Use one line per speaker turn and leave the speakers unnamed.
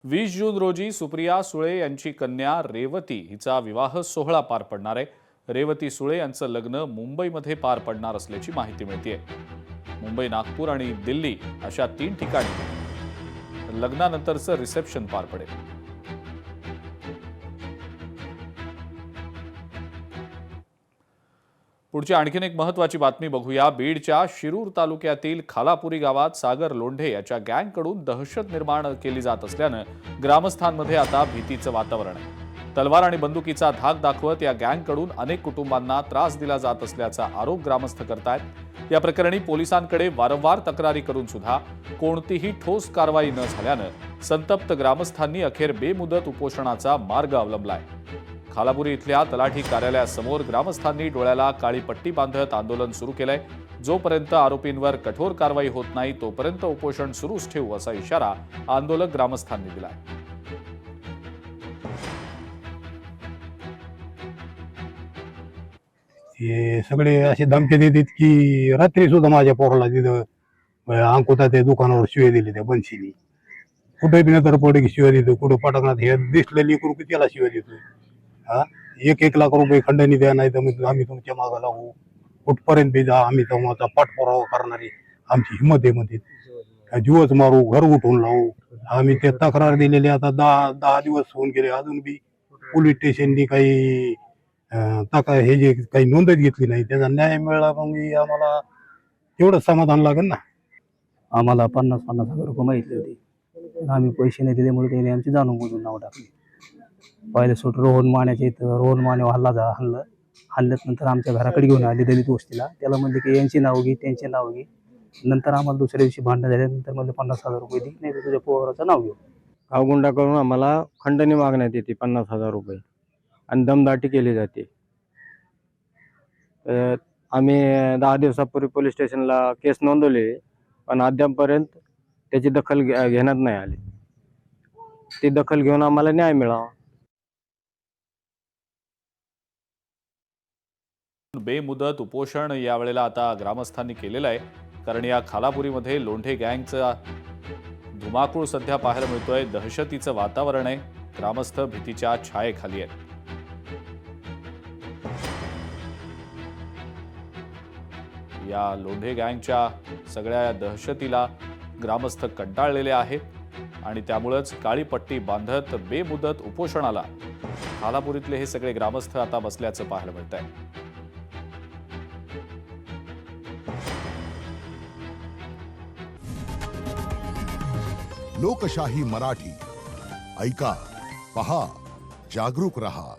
20 जून रोजी सुप्रिया सुळे यांची कन्या रेवती हिचा विवाह सोहळा पार पडणार आहे। रेवती सुळे यांचं लग्न मुंबईमध्ये पार पडणार असल्याची माहिती मिळतेय। मुंबई, नागपूर आणि दिल्ली अशा 3 ठिकाणी लग्नानंतरचं रिसेप्शन पार पडेल। पुढची आणखीन एक महत्त्वाची बातमी बघूया। बीडच्या शिरूर तालुक्यातील खालापुरी गावात सागर लोंढे याच्या गँगकडून दहशत निर्माण केली जात असल्यानं ग्रामस्थांमध्ये आता भीतीचं वातावरण आहे। तलवार आणि बंदुकीचा धाक दाखवत या गँगकडून अनेक कुटुंबांना त्रास दिला जात असल्याचा आरोप ग्रामस्थ करतायत। या प्रकरणी पोलिसांकडे वारंवार तक्रारी करून सुद्धा कोणतीही ठोस कारवाई न झाल्यानं संतप्त ग्रामस्थांनी अखेर बेमुदत उपोषणाचा मार्ग अवलंबलाय। खालापुरी इथल्या तलाठी कार्यालयासमोर ग्रामस्थांनी डोळ्याला काळी पट्टी बांधत आंदोलन सुरू केलंय। जोपर्यंत आरोपींवर कठोर कारवाई होत नाही तोपर्यंत उपोषण सुरूच ठेवू असा इशारा आंदोलक ग्रामस्थांनी दिलाय।
हे सगळे असे धमके देतात की रात्री सुद्धा माझ्या पोराला तिथं अंकुता त्या दुकानावर शिव्या दिली त्या बनशीनी। कुठे बी नंतर पडे की शिव्या देतो, कुठं पटकनात हे दिसलेली करू की त्याला शिव्या देतो। हा 1-1 लाख रुपये खंडणी द्या, नाही तर मग आम्ही तुमच्या मागे लागू, कुठपर्यंत बी जा, आम्ही तुमचा पाठपुरावा करणारी आमची हिंमत आहे म्हणते। जीवच मारू, घर उठवून लावू। आम्ही ते तक्रार दिलेली आता 10 दिवस होऊन गेले, अजून बी पोलीस स्टेशननी काही हे जे काही नोंदच घेतली नाही। त्याचा न्याय मिळाला मग आम्हाला तेवढंच समाधान लागेल ना।
आम्हाला 50,000 रुपये माहिती होती, आम्ही पैसे नाही दिल्यामुळे त्याने आमची जाणून बुजून नाव टाकली। पहिले सुट रोहन माण्याच्या इथं रोहन माने हल्ल्यात नंतर आमच्या घराकडे घेऊन आले दलित वस्तीला। त्याला म्हणले की यांची नाव घे, त्यांचे नाव घे। नंतर आम्हाला दुसऱ्या दिवशी भांडण झाल्यानंतर म्हणले 50,000 रुपये दे, नाही तर तुझ्या पोराचं नाव घेऊ।
गावगुंडा करून आम्हाला खंडणी मागण्यात येते 50,000 रुपये आणि दमदाटी केली जाते। आम्ही 10 दिवसापूर्वी पोलीस स्टेशनला केस नोंदवली, पण अद्यापपर्यंत त्याची दखल घेण्यात नाही आली। ती दखल घेऊन आम्हाला न्याय मिळावा।
बेमुदत उपोषण यावेळेला आता ग्रामस्थांनी केलेलं आहे, कारण या खालापुरीमध्ये लोंढे गँगचा धुमाकूळ सध्या पाहायला मिळतोय। दहशतीचं वातावरण आहे, ग्रामस्थ भीतीच्या छायेखाली आहेत। या लोंढे गँगच्या सगळ्या दहशतीला ग्रामस्थ कंटाळलेले आहेत आणि त्यामुळेच काळी पट्टी बांधत बेमुदत उपोषणाला खालापुरीतले हे सगळे ग्रामस्थ आता बसल्याचं पाहायला मिळतंय।
लोकशाही मराठी ऐका, पहा, जागरूक रहा।